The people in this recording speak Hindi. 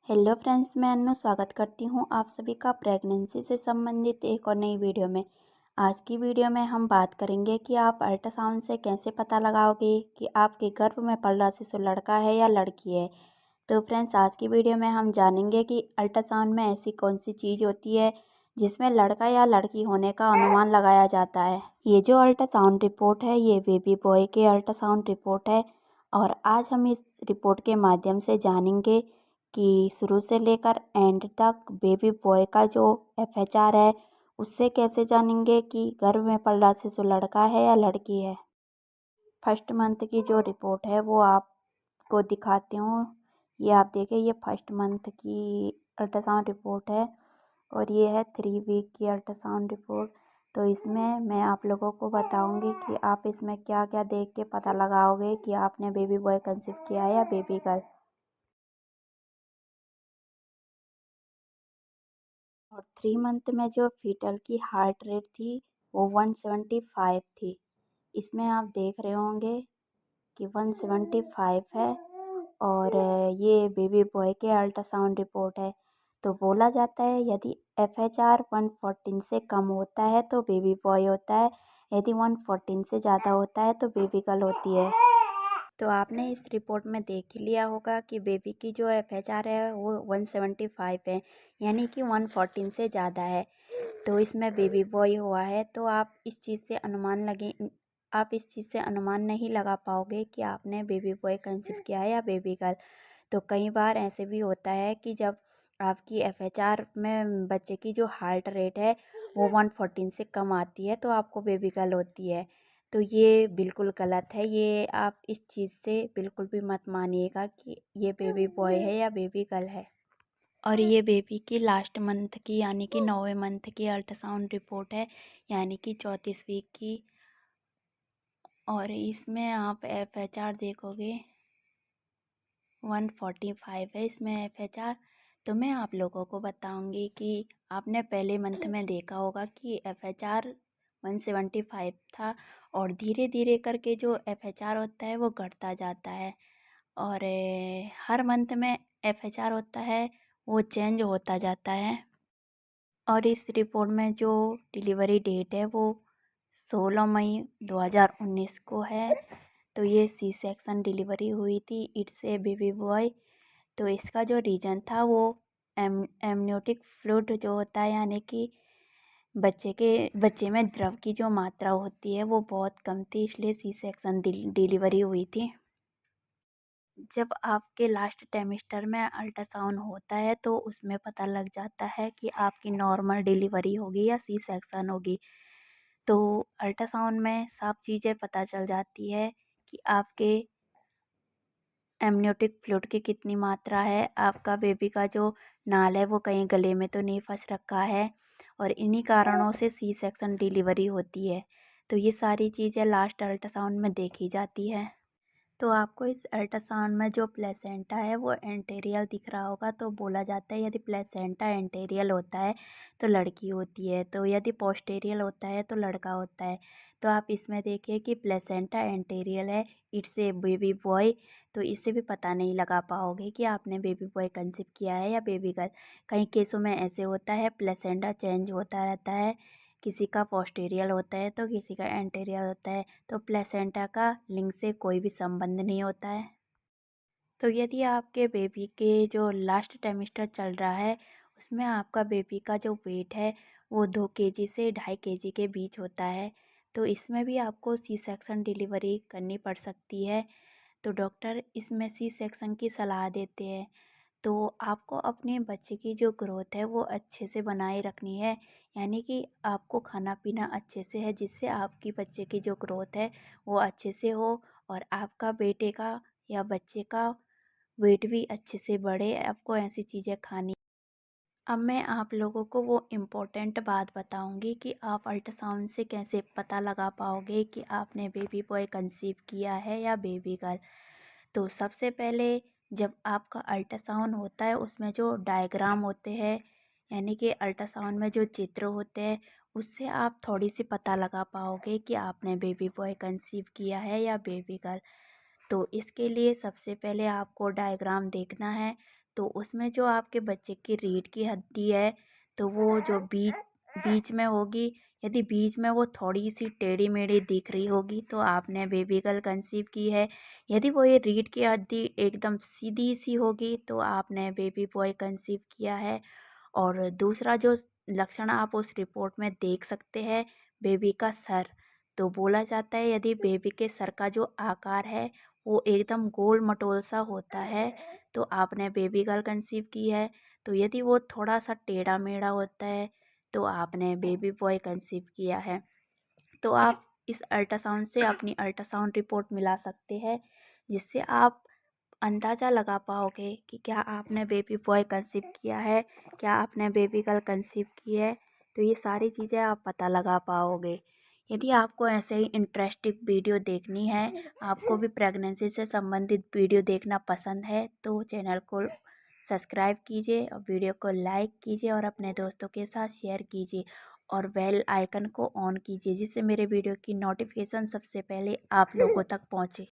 हेलो फ्रेंड्स, मैं अन्नू स्वागत करती हूँ आप सभी का प्रेगनेंसी से संबंधित एक और नई वीडियो में। आज की वीडियो में हम बात करेंगे कि आप अल्ट्रासाउंड से कैसे पता लगाओगे कि आपके गर्भ में पल रहा शिशु लड़का है या लड़की है। तो फ्रेंड्स, आज की वीडियो में हम जानेंगे कि अल्ट्रासाउंड में ऐसी कौन सी चीज़ होती है जिसमें लड़का या लड़की होने का अनुमान लगाया जाता है। ये जो अल्ट्रासाउंड रिपोर्ट है ये बेबी बॉय के अल्ट्रासाउंड रिपोर्ट है और आज हम इस रिपोर्ट के माध्यम से जानेंगे कि शुरू से लेकर एंड तक बेबी बॉय का जो FHR है उससे कैसे जानेंगे कि गर्भ में पल रहा शिशु लड़का है या लड़की है। फर्स्ट मंथ की जो रिपोर्ट है वो आपको दिखाती हूँ। ये आप देखिए, ये फर्स्ट मंथ की अल्ट्रासाउंड रिपोर्ट है और ये है 3 वीक की अल्ट्रासाउंड रिपोर्ट। तो इसमें मैं आप लोगों को बताऊंगी कि आप इसमें क्या क्या देख के पता लगाओगे कि आपने बेबी बॉय कंसीव किया है या बेबी गर्ल। और 3 मंथ में जो फीटल की हार्ट रेट थी वो 175 थी। इसमें आप देख रहे होंगे कि 175 है और ये बेबी बॉय के अल्ट्रासाउंड रिपोर्ट है। तो बोला जाता है यदि FHR 114 से कम होता है तो बेबी बॉय होता है, यदि 114 से ज़्यादा होता है तो बेबी गर्ल होती है। तो आपने इस रिपोर्ट में देख ही लिया होगा कि बेबी की जो FHR है वो 175 है, यानी कि 114 से ज़्यादा है। तो इसमें बेबी बॉय हुआ है। तो आप इस चीज़ से अनुमान नहीं लगा पाओगे कि आपने बेबी बॉय कंसीव किया है या बेबी गर्ल। तो कई बार ऐसे भी होता है कि जब आपकी FHR में बच्चे की जो हार्ट रेट है वो 114 से कम आती है तो आपको बेबी गर्ल होती है। तो ये बिल्कुल गलत है। ये आप इस चीज़ से बिल्कुल भी मत मानिएगा कि ये बेबी बॉय है या बेबी गर्ल है। और ये बेबी की लास्ट मंथ की यानी कि 9वें मंथ की अल्ट्रासाउंड रिपोर्ट है, यानी कि 34 वीक की। और इसमें आप FHR देखोगे 145 है इसमें FHR। तो मैं आप लोगों को बताऊंगी कि आपने पहले मंथ में देखा होगा कि FHR 175 था और धीरे धीरे करके जो FHR होता है वो घटता जाता है और हर मंथ में FHR होता है वो चेंज होता जाता है। और इस रिपोर्ट में जो डिलीवरी डेट है वो 16 मई 2019 को है। तो ये सी सेक्शन डिलीवरी हुई थी, इट्स ए बेबी बॉय। तो इसका जो रीज़न था वो एमनियोटिक फ्लूइड जो होता है, यानी कि बच्चे में द्रव की जो मात्रा होती है वो बहुत कम थी, इसलिए सी सेक्शन डिलीवरी हुई थी। जब आपके लास्ट ट्राइमेस्टर में अल्ट्रासाउंड होता है तो उसमें पता लग जाता है कि आपकी नॉर्मल डिलीवरी होगी या सी सेक्शन होगी। तो अल्ट्रासाउंड में सब चीज़ें पता चल जाती है कि आपके एमनियोटिक फ्लूइड की कितनी मात्रा है, आपका बेबी का जो नाल है वो कहीं गले में तो नहीं फंस रखा है। और इन्हीं कारणों से सी सेक्शन डिलीवरी होती है। तो ये सारी चीज़ें लास्ट अल्ट्रासाउंड में देखी जाती है। तो आपको इस अल्ट्रासाउंड में जो प्लेसेंटा है वो एंटेरियल दिख रहा होगा। तो बोला जाता है यदि प्लेसेंटा एंटेरियल होता है तो लड़की होती है, तो यदि पोस्टेरियल होता है तो लड़का होता है। तो आप इसमें देखिए कि प्लेसेंटा एंटेरियल है, इट्स ए बेबी बॉय। तो इससे भी पता नहीं लगा पाओगे कि आपने बेबी बॉय कंसीव किया है या बेबी गर्ल। कई केसों में ऐसे होता है प्लेसेंटा चेंज होता रहता है, किसी का पोस्टीरियल होता है तो किसी का एंटीरियर होता है। तो प्लेसेंटा का लिंग से कोई भी संबंध नहीं होता है। तो यदि आपके बेबी के जो लास्ट ट्राइमेस्टर चल रहा है उसमें आपका बेबी का जो वेट है वो 2 kg से 2.5 kg के बीच होता है, तो इसमें भी आपको सी सेक्शन डिलीवरी करनी पड़ सकती है। तो डॉक्टर इसमें सी सेक्शन की सलाह देते हैं। तो आपको अपने बच्चे की जो ग्रोथ है वो अच्छे से बनाए रखनी है, यानी कि आपको खाना पीना अच्छे से है जिससे आपकी बच्चे की जो ग्रोथ है वो अच्छे से हो और आपका बेटे का या बच्चे का वेट भी अच्छे से बढ़े। आपको ऐसी चीज़ें खानी। अब मैं आप लोगों को वो इम्पोर्टेंट बात बताऊंगी कि आप अल्ट्रासाउंड से कैसे पता लगा पाओगे कि आपने बेबी बॉय कंसीव किया है या बेबी गर्ल। तो सबसे पहले जब आपका अल्ट्रासाउंड होता है उसमें जो डायग्राम होते हैं, यानी कि अल्ट्रासाउंड में जो चित्र होते हैं उससे आप थोड़ी सी पता लगा पाओगे कि आपने बेबी बॉय कंसीव किया है या बेबी गर्ल। तो इसके लिए सबसे पहले आपको डायग्राम देखना है। तो उसमें जो आपके बच्चे की रीढ़ की हड्डी है, तो वो जो बीच बीच में होगी, यदि बीच में वो थोड़ी सी टेढ़ी मेढ़ी दिख रही होगी तो आपने बेबी गर्ल कंसीव की है। यदि वो ये रीढ़ की हड्डी एकदम सीधी सी होगी तो आपने बेबी बॉय कंसीव किया है। और दूसरा जो लक्षण आप उस रिपोर्ट में देख सकते हैं, बेबी का सर। तो बोला जाता है यदि बेबी के सर का जो आकार है वो एकदम गोल मटोल सा होता है तो आपने बेबी गर्ल कंसीव की है। तो यदि वो थोड़ा सा टेढ़ा मेढ़ा होता है तो आपने बेबी बॉय कंसीव किया है। तो आप इस अल्ट्रासाउंड से अपनी अल्ट्रासाउंड रिपोर्ट मिला सकते हैं, जिससे आप अंदाज़ा लगा पाओगे कि क्या आपने बेबी बॉय कंसीव किया है, क्या आपने बेबी गर्ल कंसीव की है। तो ये सारी चीज़ें आप पता लगा पाओगे। यदि आपको ऐसे ही इंटरेस्टिंग वीडियो देखनी है, आपको भी प्रेगनेंसी से संबंधित वीडियो देखना पसंद है, तो चैनल को सब्सक्राइब कीजिए और वीडियो को लाइक कीजिए और अपने दोस्तों के साथ शेयर कीजिए और बेल आइकन को ऑन कीजिए, जिससे मेरे वीडियो की नोटिफिकेशन सबसे पहले आप लोगों तक पहुँचे।